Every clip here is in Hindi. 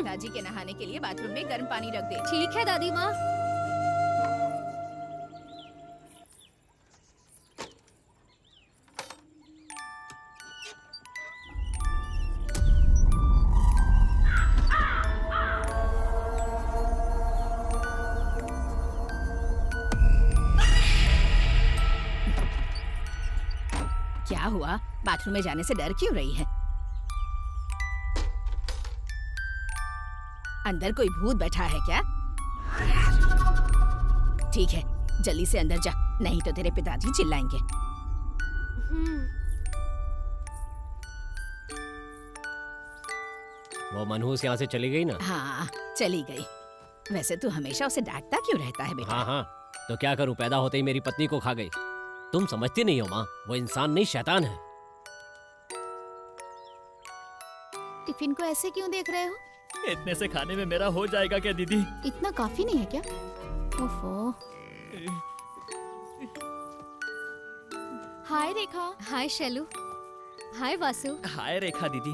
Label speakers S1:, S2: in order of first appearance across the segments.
S1: पिताजी के नहाने के लिए बाथरूम में गर्म पानी रख दे।
S2: ठीक है दादी माँ।
S1: क्या हुआ? बाथरूम में जाने से डर क्यों रही है? अंदर कोई भूत बैठा है क्या? ठीक है, जल्दी से अंदर जा, नहीं तो तेरे पिताजी चिल्लाएंगे।
S3: वो मनहूस यहाँ से चली गई ना?
S1: हाँ, चली गई। वैसे तू हमेशा उसे डांटता क्यों रहता है बेटा?
S3: हाँ हाँ, तो क्या करूँ, पैदा होते ही मेरी पत्नी को खा गई। तुम समझती नहीं हो माँ, वो इंसान नहीं शैतान है।
S4: टिफिन को ऐसे क्यों देख रहे हो?
S5: इतने से खाने में मेरा हो जाएगा क्या दीदी?
S4: इतना काफी नहीं है क्या? ओफो। हाय रेखा।
S2: हाय शैलू। हाय वासु।
S5: हाय रेखा दीदी।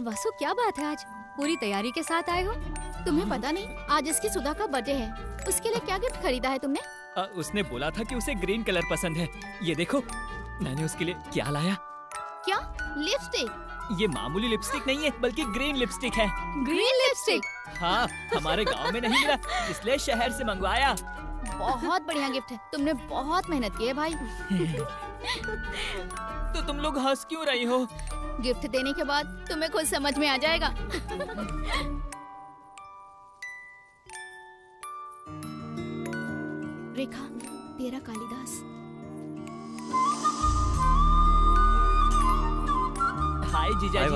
S2: वासु क्या बात है, आज पूरी तैयारी के साथ आए हो?
S4: तुम्हें पता नहीं आज इसकी सुधा का बर्थडे है, उसके लिए क्या गिफ्ट खरीदा है तुमने?
S5: उसने बोला था कि उसे ग्रीन कलर पसंद है। ये देखो, मैंने उसके लिए क्या लाया।
S4: क्या? लिपस्टिक?
S5: ये मामूली लिपस्टिक नहीं है, बल्कि ग्रीन लिपस्टिक है।
S2: Green lipstick?
S5: हाँ, हमारे गांव में नहीं मिला, इसलिए शहर से मंगवाया।
S4: बहुत बढ़िया गिफ्ट है, तुमने बहुत मेहनत की है भाई।
S5: तो तुम लोग हंस क्यों रही हो?
S4: गिफ्ट देने के बाद तुम्हें खुद समझ में आ जाएगा। रेखा, तेरा कालिदास।
S5: हाय जीजा जी।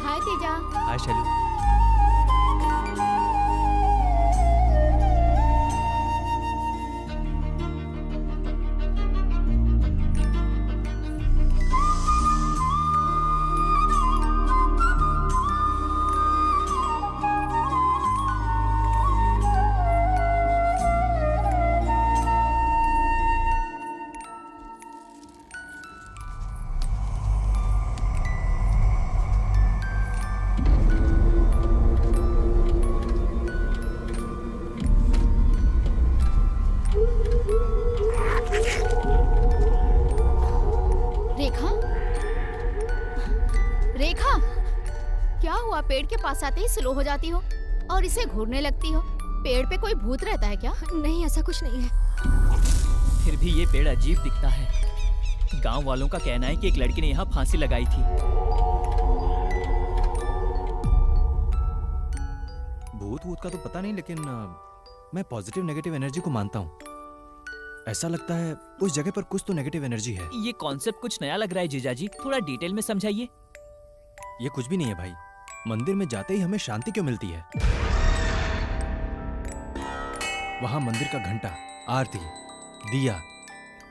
S4: हाय तेजा।
S5: हाय शैलू।
S4: पेड़ के पास आते ही स्लो हो जाती हो और इसे घूरने लगती हो। पेड़ पे कोई भूत रहता है क्या?
S2: नहीं, ऐसा कुछ नहीं है।
S5: फिर भी ये पेड़ अजीब दिखता है। गांव वालों का कहना है कि एक लड़की ने यहाँ फांसी लगाई थी।
S6: भूत वूत का तो पता नहीं, लेकिन मैं पॉजिटिव नेगेटिव एनर्जी को मानता हूँ। ऐसा लगता है उस जगह पर कुछ तो नेगेटिव एनर्जी है।
S5: ये कॉन्सेप्ट कुछ नया लग रहा है जीजा जी, थोड़ा डिटेल में समझाइए।
S6: ये कुछ भी नहीं है भाई। मंदिर में जाते ही हमें शांति क्यों मिलती है? वहां मंदिर का घंटा, आरती, दिया,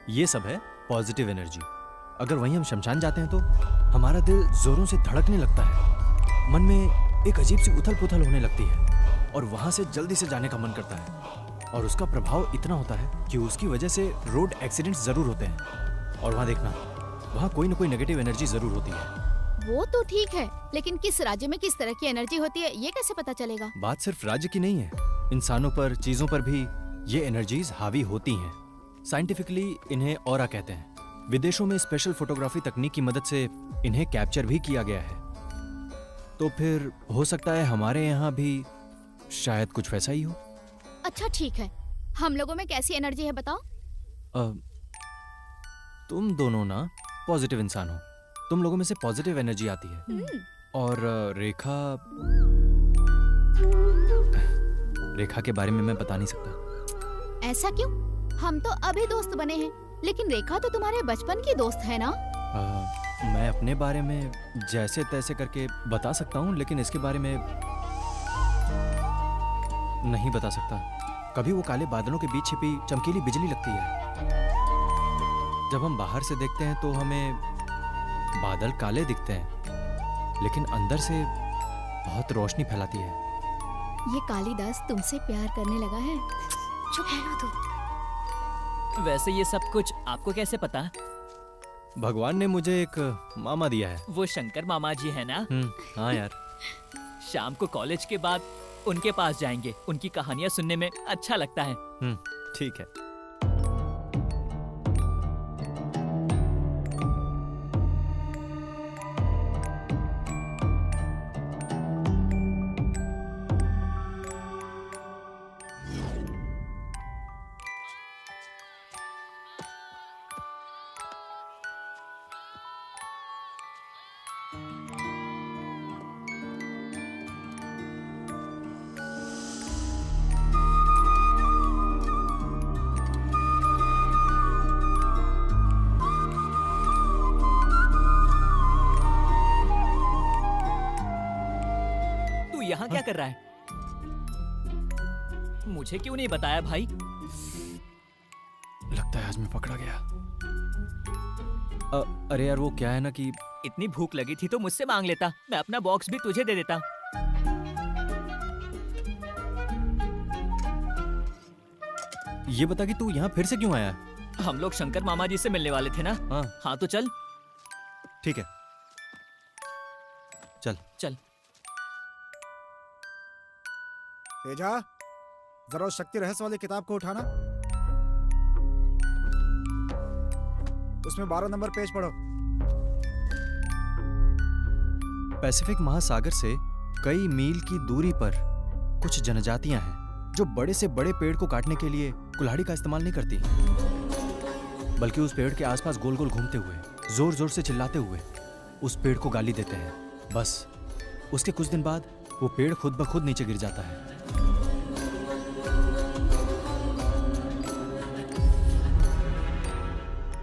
S6: ये सब है पॉजिटिव एनर्जी। अगर वहीं हम शमशान जाते हैं तो हमारा दिल जोरों से धड़कने लगता है, मन में एक अजीब सी उथल पुथल होने लगती है और वहां से जल्दी से जाने का मन करता है। और उसका प्रभाव इतना होता है कि उसकी वजह से रोड एक्सीडेंट्स जरूर होते हैं। और वहां देखना, वहां कोई ना कोई नेगेटिव एनर्जी जरूर होती है।
S4: वो तो ठीक है, लेकिन किस राज्य में किस तरह की एनर्जी होती है ये कैसे पता चलेगा?
S6: बात सिर्फ राज्य की नहीं है, इंसानों पर, चीजों पर भी ये एनर्जीज हावी होती हैं। साइंटिफिकली इन्हें ऑरा कहते हैं। विदेशों में स्पेशल फोटोग्राफी तकनीक की मदद से इन्हें कैप्चर भी किया गया है। तो फिर हो सकता है हमारे यहाँ भी शायद कुछ वैसा ही हो।
S4: अच्छा ठीक है, हम लोगों में कैसी एनर्जी है बताओ?
S6: तुम दोनों ना पॉजिटिव इंसान हो, तुम लोगों में से पॉजिटिव एनर्जी आती है। और रेखा के बारे में मैं बता नहीं सकता।
S4: ऐसा क्यों? हम तो अभी दोस्त बने हैं, लेकिन रेखा तो तुम्हारे बचपन की दोस्त है ना?
S6: मैं अपने बारे में जैसे तैसे करके बता सकता हूँ, लेकिन इसके बारे में नहीं बता सकता। कभी वो काले बादलों के बीच छिपी चमकीली बिजली लगती है। जब हम बाहर से देखते हैं तो हमें बादल काले दिखते हैं, लेकिन अंदर से बहुत रोशनी फैलाती है।
S4: ये कालिदास तुमसे प्यार करने लगा है।
S2: चुप रहना तू।
S5: वैसे ये सब कुछ आपको कैसे पता?
S6: भगवान ने मुझे एक मामा दिया है।
S5: वो शंकर मामा जी है ना?
S6: हाँ यार।
S5: शाम को कॉलेज के बाद उनके पास जाएंगे। उनकी कहानियां सुनने में अच्छा लगता है।
S6: ठीक है।
S5: यहाँ क्या कर रहा है? मुझे क्यों नहीं बताया भाई?
S6: लगता है आज मैं पकड़ा गया। अरे यार वो क्या है ना कि
S5: इतनी भूख लगी थी तो मुझसे मांग लेता, मैं अपना बॉक्स भी तुझे दे देता।
S6: ये बता कि तू यहाँ फिर से क्यों आया?
S5: हम लोग शंकर मामा जी से मिलने वाले थे ना। हाँ तो चल।
S6: ठीक है, चल
S5: चल।
S7: तेजा, जरा उस शक्ति रहस्य वाली किताब को उठाना। उसमें 12 नंबर पेज पढ़ो।
S6: पैसिफिक महासागर से कई मील की दूरी पर कुछ जनजातियां हैं जो बड़े से बड़े पेड़ को काटने के लिए कुल्हाड़ी का इस्तेमाल नहीं करती, बल्कि उस पेड़ के आसपास गोल गोल घूमते हुए, जोर जोर से चिल्लाते हुए उस पेड़ को गाली देते हैं। बस उसके कुछ दिन बाद वो पेड़ खुद ब खुद नीचे गिर जाता है।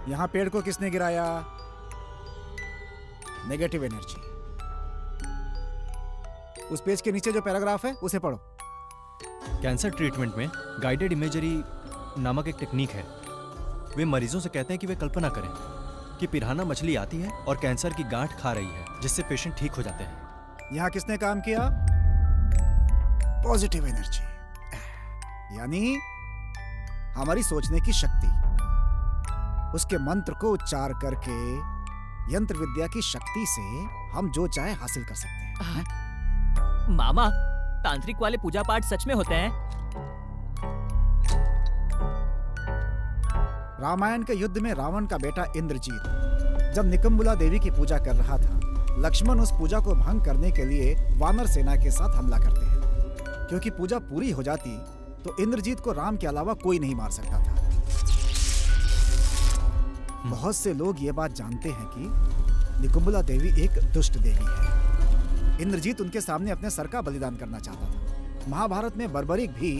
S7: यहां पेड़ को किसने गिराया? Negative energy. उस पेज के नीचे जो पैराग्राफ है उसे पढ़ो।
S6: कैंसर ट्रीटमेंट में गाइडेड इमेजरी नामक एक टेक्निक है। वे मरीजों से कहते हैं कि वे कल्पना करें कि पिरान्हा मछली आती है और कैंसर की गांठ खा रही है, जिससे पेशेंट ठीक हो जाते हैं।
S7: यहां किसने काम किया? पॉजिटिव एनर्जी, यानी हमारी सोचने की शक्ति। उसके मंत्र को उच्चार करके यंत्र विद्या की शक्ति से हम जो चाहे हासिल कर सकते हैं।
S5: मामा, तांत्रिक वाले पूजा पाठ सच में होते हैं?
S7: रामायण के युद्ध में रावण का बेटा इंद्रजीत जब निकम्बुला देवी की पूजा कर रहा था, लक्ष्मण उस पूजा को भंग करने के लिए वानर सेना के साथ हमला करते हैं। क्योंकि पूजा पूरी हो जाती तो इंद्रजीत को राम के अलावा कोई नहीं मार सकता था। बहुत से लोग ये बात जानते हैं कि निकुम्बला देवी एक दुष्ट देवी है। इंद्रजीत उनके सामने अपने सर का बलिदान करना चाहता था। महाभारत में बर्बरीक भी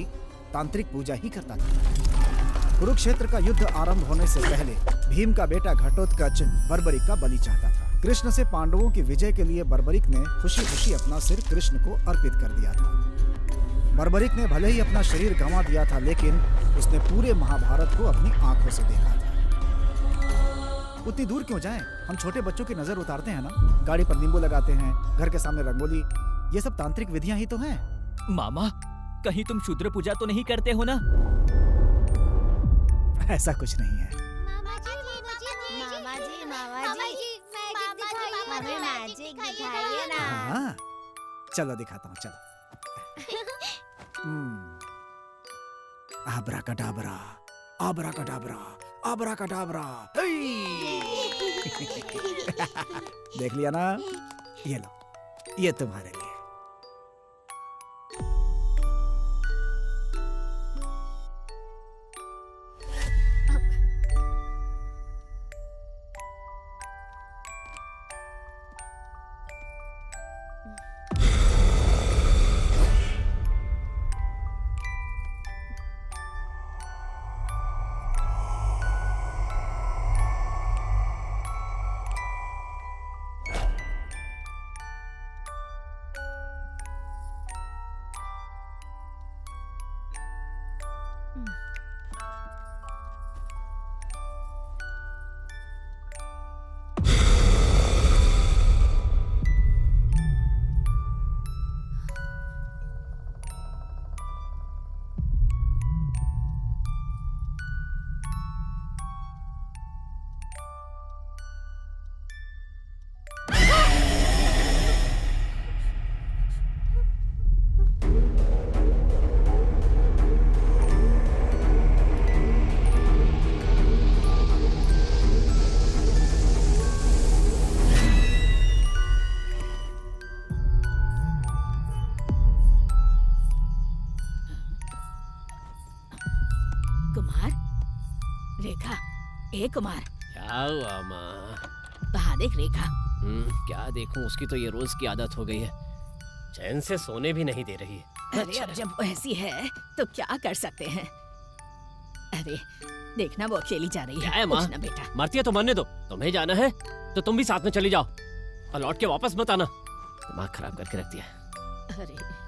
S7: तांत्रिक पूजा ही करता था। कुरुक्षेत्र का युद्ध आरंभ होने से पहले भीम का बेटा घटोत्कच बर्बरीक का बलि चाहता था। कृष्ण से पांडवों की विजय के लिए बर्बरीक ने खुशी खुशी अपना सिर कृष्ण को अर्पित कर दिया था। बर्बरीक ने भले ही अपना शरीर गंवा दिया था, लेकिन उसने पूरे महाभारत को अपनी आंखों से देखा था। उतनी दूर क्यों जाएं? हम छोटे बच्चों की नजर उतारते हैं ना, गाड़ी पर नींबू लगाते हैं, घर के सामने रंगोली, ये सब तांत्रिक विधियां ही तो हैं।
S5: मामा, कहीं तुम शूद्र पूजा तो नहीं करते हो ना?
S7: ऐसा कुछ नहीं है।
S8: हमें मैजिक दिखाइए ना।
S7: हाँ, चलो दिखाता हूँ, चलो। आब्राकडाब्रा, आब्राकडाब्रा, आब्राकडाब्रा। देख लिया ना? ये लो, ये तुम्हारे लिए।
S1: ए कुमार,
S3: क्या हुआ माँ?
S1: वहाँ देख रेखा।
S3: क्या देखूं, उसकी तो ये रोज की आदत हो गई है, चैन से सोने भी नहीं दे रही है।
S1: अरे अब जब वो ऐसी है तो क्या कर सकते हैं। अरे देखना, वो अकेली जा रही
S3: क्या
S1: है।
S3: है माँ?
S1: कुछ ना बेटा।
S3: मरती है तो मरने दो, तुम्हें जाना है तो तुम भी साथ में चली जाओ और लौट के वापस मत आना। दिमाग खराब करके रख दिया।
S1: अरे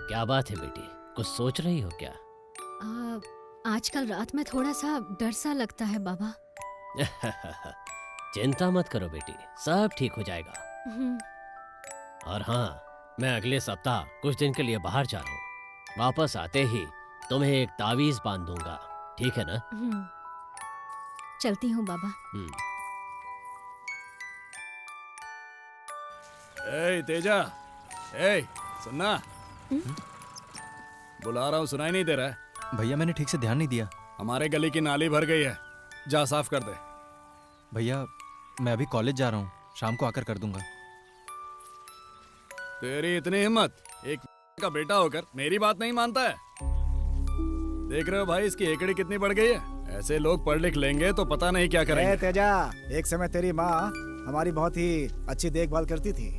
S3: क्या बात है बेटी, कुछ सोच रही हो क्या?
S2: आजकल रात में थोड़ा सा डर सा लगता है बाबा।
S3: चिंता मत करो बेटी, सब ठीक हो जाएगा। और हाँ, मैं अगले सप्ताह कुछ दिन के लिए बाहर जा रहा हूँ। वापस आते ही तुम्हें एक तावीज बांध दूंगा, ठीक है ना?
S2: चलती हूँ बाबा।
S9: ए तेजा, ए सुनना, बुला रहा हूँ, सुनाई नहीं दे रहा है?
S6: भैया मैंने ठीक से ध्यान नहीं दिया।
S9: हमारे गली की नाली भर गई है, जा साफ कर दे।
S6: भैया मैं अभी कॉलेज जा रहा हूँ, शाम को आकर कर दूंगा।
S9: तेरी इतनी हिम्मत, एक का बेटा होकर मेरी बात नहीं मानता है? देख रहे हो भाई, इसकी एकड़ी कितनी बढ़ गई है। ऐसे लोग पढ़ लिख लेंगे तो पता नहीं क्या करेंगे।
S7: तेजा, एक समय तेरी माँ हमारी बहुत ही अच्छी देखभाल करती थी।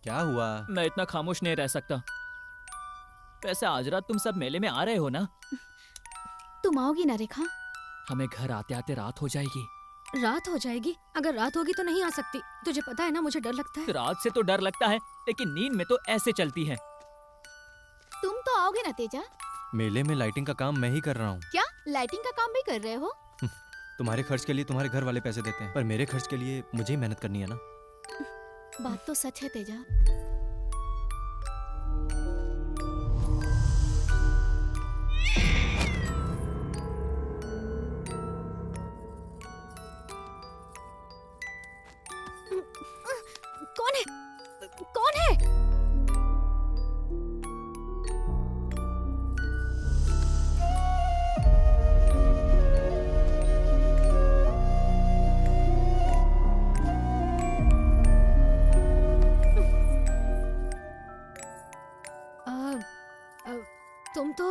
S6: क्या हुआ?
S5: मैं इतना खामोश नहीं रह सकता। वैसे आज रात तुम सब मेले में आ रहे हो ना?
S4: तुम आओगी ना रेखा?
S5: हमें घर आते आते रात हो जाएगी।
S2: रात हो जाएगी? अगर रात होगी तो नहीं आ सकती। तुझे पता है ना, मुझे डर लगता है।
S5: रात से तो डर लगता है, लेकिन नींद में तो ऐसे चलती है।
S4: तुम तो आओगे ना तेजा?
S6: मेले में लाइटिंग का काम मैं ही कर रहा हूँ।
S4: क्या लाइटिंग का काम भी कर रहे हो?
S6: तुम्हारे खर्च के लिए तुम्हारे घर वाले पैसे देते हैं, पर मेरे खर्च के लिए मुझे ही मेहनत करनी है ना।
S4: बात तो सच है तेजा।
S2: कौन है? कौन है? तुम तो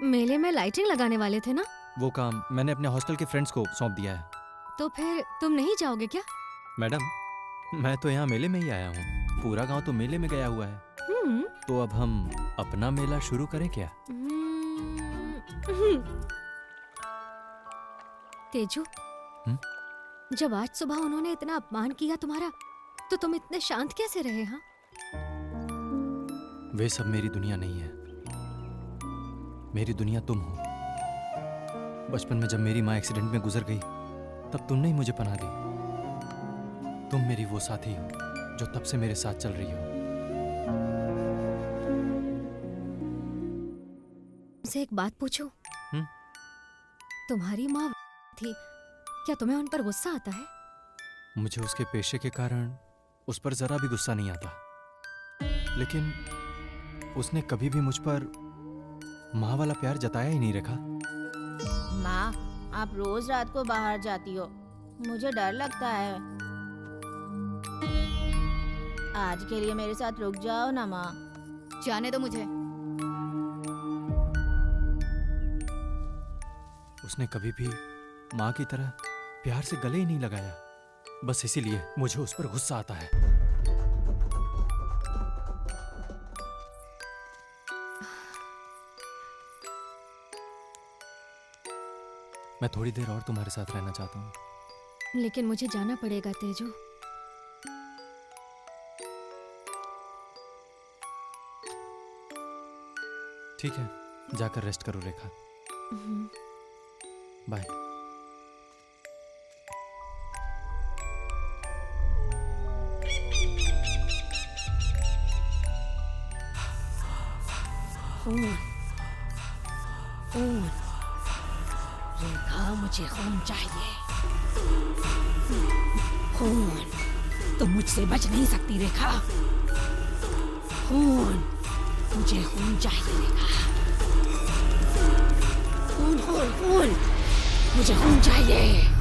S2: मेले में लाइटिंग लगाने वाले थे ना?
S6: वो काम मैंने अपने हॉस्टल के फ्रेंड्स को सौंप दिया है।
S2: तो फिर तुम नहीं जाओगे क्या?
S6: मैडम, मैं तो यहाँ मेले में ही आया हूँ, पूरा गांव तो मेले में गया हुआ है। तो अब हम अपना मेला शुरू करें क्या?
S2: तेजू, जब आज सुबह उन्होंने इतना अपमान किया तुम्हारा, तो तुम इतने शांत कैसे रहे? हाँ,
S6: वे सब मेरी दुनिया नहीं है, मेरी दुनिया तुम हो। बचपन में जब मेरी माँ एक्सीडेंट में गुजर गई, तब तुमने ही मुझे पनाह दी। तुम मेरी वो साथी हो जो तब से मेरे साथ चल रही हो।
S2: मुझसे एक बात पूछूं? तुम्हारी माँ थी, क्या तुम्हें उन पर गुस्सा आता है?
S6: मुझे उसके पेशे के कारण उस पर जरा भी गुस्सा नहीं आता, लेकिन उसने कभी भी मुझ पर माँ वाला प्यार जताया ही नहीं। रखा
S8: माँ, आप रोज रात को बाहर जाती हो, मुझे डर लगता है। आज के लिए मेरे साथ रुक जाओ ना माँ।
S4: जाने दो मुझे।
S6: उसने कभी भी माँ की तरह प्यार से गले ही नहीं लगाया, बस इसीलिए मुझे उस पर गुस्सा आता है। मैं थोड़ी देर और तुम्हारे साथ रहना चाहता हूँ।
S2: लेकिन मुझे जाना पड़ेगा तेजू।
S6: ठीक है, जाकर रेस्ट करो रेखा। बाय।
S1: रेखा, मुझे खून चाहिए। खून, तुम मुझसे बच नहीं सकती रेखा। खून, मुझे खून चाहिए रेखा। खून खून खून, मुझे खून चाहिए।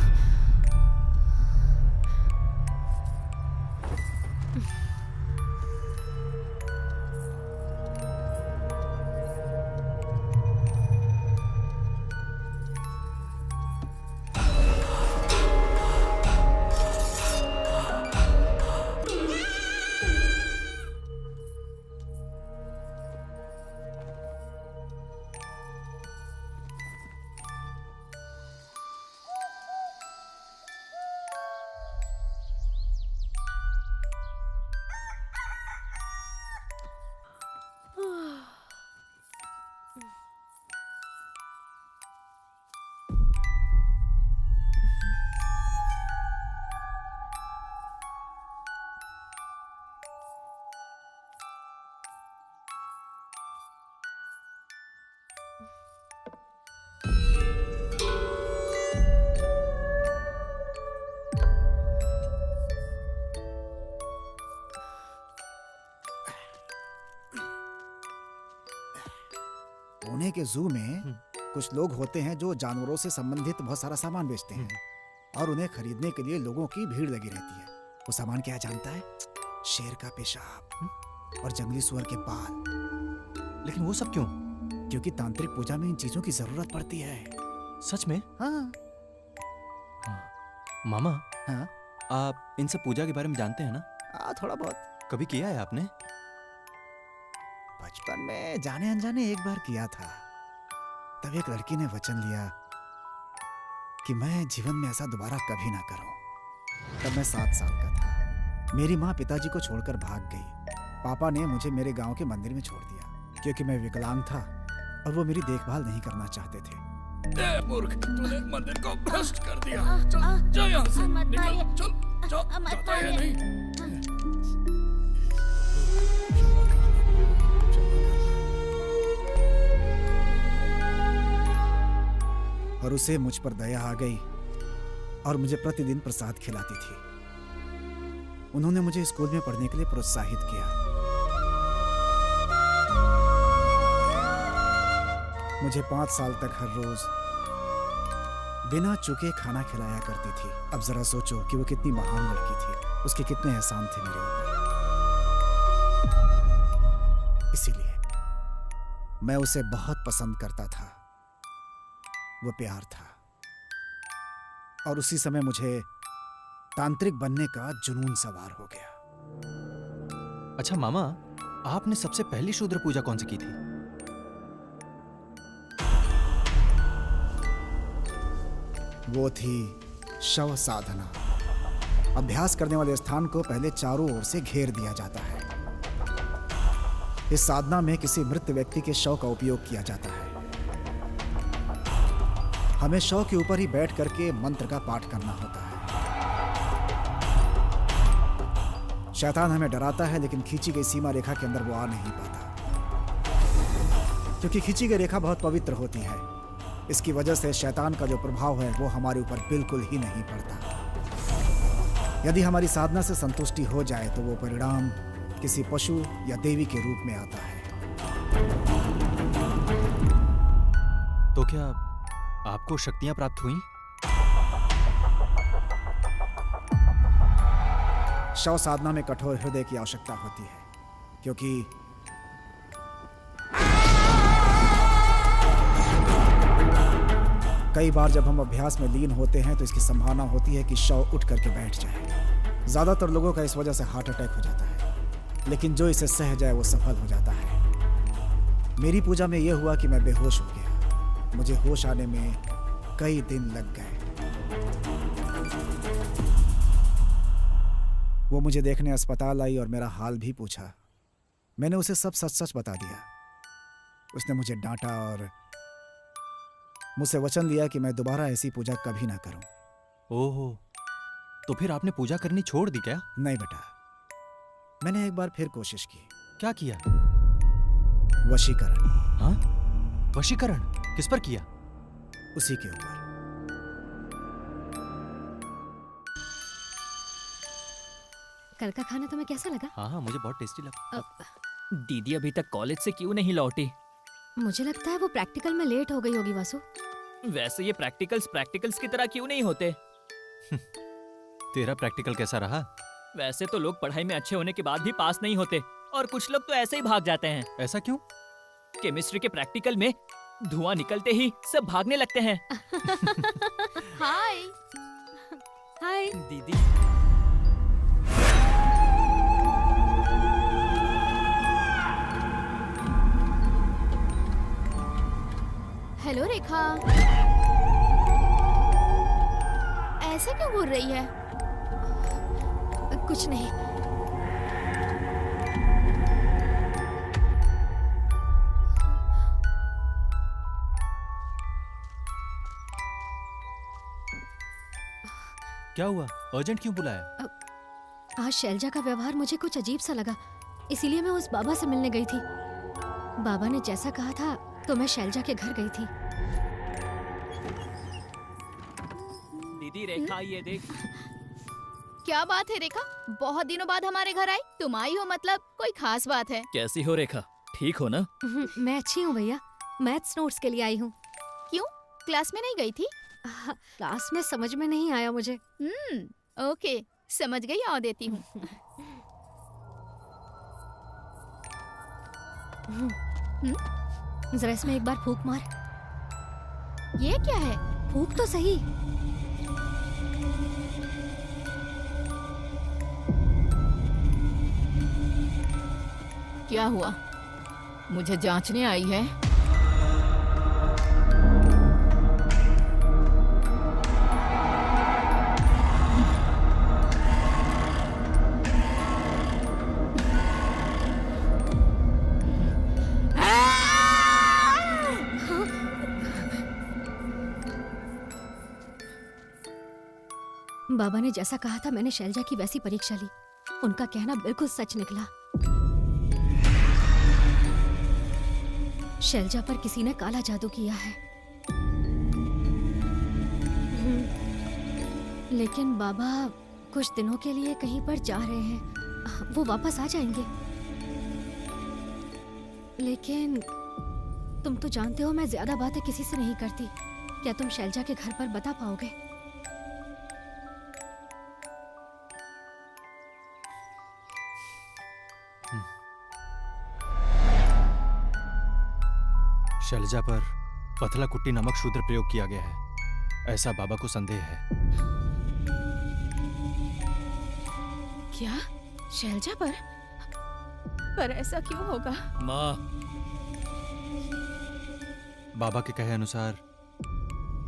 S7: पुणे के जू में कुछ लोग होते हैं जो जानवरों से संबंधित बहुत सारा सामान बेचते हैं और उन्हें खरीदने के लिए लोगों की भीड़ लगी रहती है। वो सामान क्या जानता है? शेर का पेशाब और जंगली सुअर के बाल।
S6: लेकिन वो सब क्यों?
S7: क्योंकि तांत्रिक पूजा में इन चीजों की जरूरत पड़ती है।
S6: सच में?
S7: हाँ।
S6: मामा,
S7: हाँ?
S6: आप इनसे पूजा के बारे में जानते हैं ना?
S7: थोड़ा बहुत।
S6: कभी किया है आपने?
S7: बचपन में जाने अनजाने एक बार किया था। तब एक लड़की ने वचन लिया कि मैं जीवन में ऐसा दोबारा कभी ना करूं। तब मैं 7 साल का था। मेरी माँ पिताजी को छोड़कर भाग गई। पापा ने मुझे मेरे गांव के मंदिर में छोड़ दिया क्योंकि मैं विकलांग था और वो मेरी देखभाल नहीं करना चाहते थे।
S9: मूर्ख, तूने मंदिर को भ्रष्ट कर दिया। चल, जा यहाँ से, निकल, चल, जाता है नहीं।
S7: और उसे मुझ पर दया आ गई और मुझे प्रतिदिन प्रसाद खिलाती थी। उन्होंने मुझे स्कूल में पढ़ने के लिए प्रोत्साहित किया। मुझे 5 साल तक हर रोज बिना चुके खाना खिलाया करती थी। अब जरा सोचो कि वो कितनी महान लड़की थी, उसके कितने एहसान थे मेरे ऊपर। इसीलिए मैं उसे बहुत पसंद करता था। वो प्यार था और उसी समय मुझे तांत्रिक बनने का जुनून सवार हो गया।
S6: अच्छा मामा, आपने सबसे पहली शूद्र पूजा कौन सी की थी?
S7: वो थी शव साधना। अभ्यास करने वाले स्थान को पहले चारों ओर से घेर दिया जाता है। इस साधना में किसी मृत व्यक्ति के शव का उपयोग किया जाता है। हमें शव के ऊपर ही बैठ करके मंत्र का पाठ करना होता है। शैतान हमें डराता है लेकिन खींची गई सीमा रेखा के अंदर वो आ नहीं पाता क्योंकि खींची गई रेखा बहुत पवित्र होती है। इसकी वजह से शैतान का जो प्रभाव है वो हमारे ऊपर बिल्कुल ही नहीं पड़ता। यदि हमारी साधना से संतुष्टि हो जाए तो वो परिणाम किसी पशु या देवी के रूप में आता है।
S6: तो क्या आपको शक्तियां प्राप्त हुई?
S7: शव साधना में कठोर हृदय की आवश्यकता होती है क्योंकि कई बार जब हम अभ्यास में लीन होते हैं तो इसकी संभावना होती है कि शव उठ करके बैठ जाए। ज्यादातर लोगों का इस वजह से हार्ट अटैक हो जाता है, लेकिन जो इसे सह जाए वो सफल हो जाता है। मेरी पूजा में यह हुआ कि मैं बेहोश हो गया। मुझे होश आने में कई दिन लग गए। वो मुझे देखने अस्पताल आई और मेरा हाल भी पूछा। मैंने उसे सब सच सच बता दिया। उसने मुझे डांटा और मुझसे वचन लिया कि मैं दोबारा ऐसी पूजा कभी ना करूं।
S6: ओहो, तो फिर आपने पूजा करनी छोड़ दी क्या?
S7: नहीं बेटा, मैंने एक बार फिर कोशिश की।
S6: क्या किया?
S7: वशीकरण।
S6: हाँ? वशीकरण किस पर किया?
S7: उसी के ऊपर।
S2: कल का खाना तुम्हें कैसा लगा?
S6: हाँ हाँ, मुझे बहुत टेस्टी लगा।
S5: दीदी अभी तक कॉलेज से क्यों नहीं लौटी?
S2: मुझे लगता है वो प्रैक्टिकल में लेट हो गई होगी वासु।
S5: वैसे ये प्रैक्टिकल्स की तरह क्यों नहीं होते?
S6: तेरा प्रैक्टिकल कैसा रहा?
S5: वैसे तो लोग पढ़ाई में अच्छे होने के बाद भी पास नहीं होते और कुछ लोग तो ऐसे ही भाग जाते हैं।
S6: ऐसा क्यों?
S5: केमिस्ट्री के प्रैक्टिकल में धुआं निकलते ही सब भागने लगते हैं।
S4: हाय।
S2: हाय।
S5: दीदी
S4: हेलो रेखा। ऐसे क्यों घूर रही है?
S2: कुछ नहीं।
S6: क्या हुआ? अर्जेंट क्यों बुलाया?
S2: आज शैलजा का व्यवहार मुझे कुछ अजीब सा लगा, इसीलिए मैं उस बाबा से मिलने गई थी। बाबा ने जैसा कहा था तो मैं शैलजा के घर गई थी।
S5: दीदी रेखा ये देख।
S4: क्या बात है रेखा? बहुत दिनों बाद हमारे घर आई। तुम आई हो मतलब कोई खास बात है?
S5: कैसी हो रेखा? ठीक हो ना?
S2: मैं अच्छी हूँ भैया, मैथ्स नोट्स के लिए आई हूँ।
S4: क्यों, क्लास में नहीं गई थी?
S2: क्लास में समझ में नहीं आया मुझे।
S4: ओके, समझ गई, आओ देती हूँ।
S2: जरा इसमें एक बार फूंक मार।
S4: ये क्या है?
S2: फूंक तो सही।
S1: क्या हुआ? मुझे जांचने आई है?
S2: बाबा ने जैसा कहा था मैंने शैलजा की वैसी परीक्षा ली। उनका कहना बिल्कुल सच निकला। शैलजा पर किसी ने काला जादू किया है। लेकिन बाबा कुछ दिनों के लिए कहीं पर जा रहे हैं, वो वापस आ जाएंगे। लेकिन तुम तो जानते हो मैं ज्यादा बातें किसी से नहीं करती। क्या तुम शैलजा के घर पर बता पाओगे?
S6: शैलजा पर पथला कुट्टी नामक शूद्र प्रयोग किया गया है, ऐसा बाबा को संदेह है।
S1: क्या? शैलजा पर? पर ऐसा क्यों होगा?
S5: माँ,
S6: बाबा के कहे अनुसार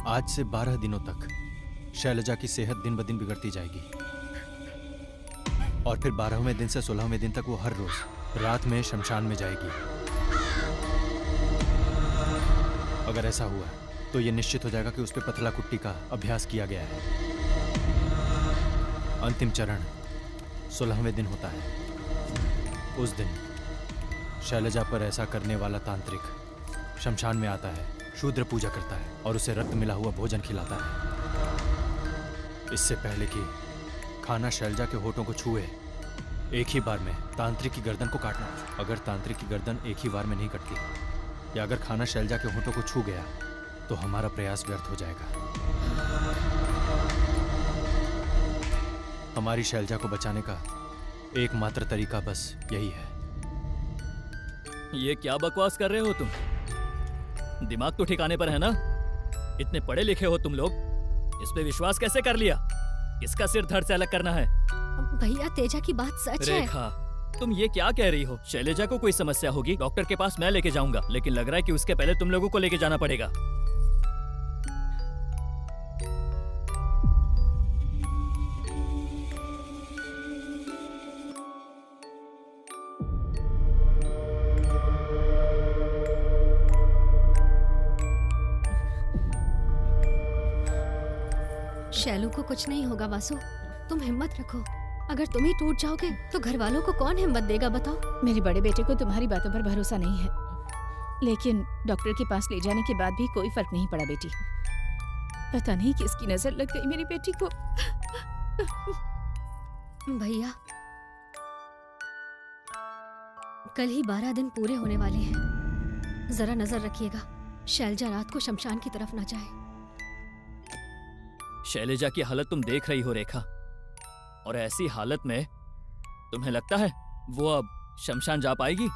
S6: आज से 12 दिनों तक शैलजा की सेहत दिन ब दिन बिगड़ती जाएगी और फिर 12वें दिन से 16वें दिन तक वो हर रोज रात में शमशान में जाएगी। अगर ऐसा हुआ तो ये निश्चित हो जाएगा कि उस पे पथला कुट्टी का अभ्यास किया गया है। अंतिम चरण 16वें दिन होता है। उस दिन शैलजा पर ऐसा करने वाला तांत्रिक शमशान में आता है, शूद्र पूजा करता है और उसे रक्त मिला हुआ भोजन खिलाता है। इससे पहले कि खाना शैलजा के होठों को छुए, एक ही बार में तांत्रिक की गर्दन को काटना। अगर तांत्रिक की गर्दन एक ही बार में नहीं कटती या अगर खाना शैलजा के होठों को छू गया तो हमारा प्रयास व्यर्थ हो जाएगा। हमारी शैलजा को बचाने का एकमात्र तरीका बस यही है।
S5: ये क्या बकवास कर रहे हो तुम? दिमाग तो ठिकाने पर है ना? इतने पढ़े लिखे हो तुम लोग, इस पे विश्वास कैसे कर लिया? किसका सिर धड़ से अलग करना है?
S2: भैया तेजा की बात सच है।
S5: रेखा, तुम ये क्या कह रही हो? शैलजा को कोई समस्या होगी, डॉक्टर के पास मैं लेके जाऊंगा, लेकिन लग रहा है कि उसके पहले तुम लोगों को लेके जाना पड़ेगा।
S2: शैलू को कुछ नहीं होगा वासु, तुम हिम्मत रखो। अगर तुम ही टूट जाओगे तो घर वालों को कौन हिम्मत देगा बताओ?
S1: मेरे बड़े बेटे को तुम्हारी बातों पर भरोसा नहीं है, लेकिन डॉक्टर के पास ले जाने के बाद भी कोई फर्क नहीं पड़ा बेटी। पता नहीं किसकी नजर लग गई मेरी बेटी को।
S2: भैया कल ही 12 दिन पूरे होने वाले हैं। जरा नजर रखिएगा, शैलजा रात को शमशान की तरफ ना जाए।
S5: शैलजा की हालत तुम देख रही हो रेखा, और ऐसी हालत में तुम्हें लगता है वो अब शमशान जा पाएगी?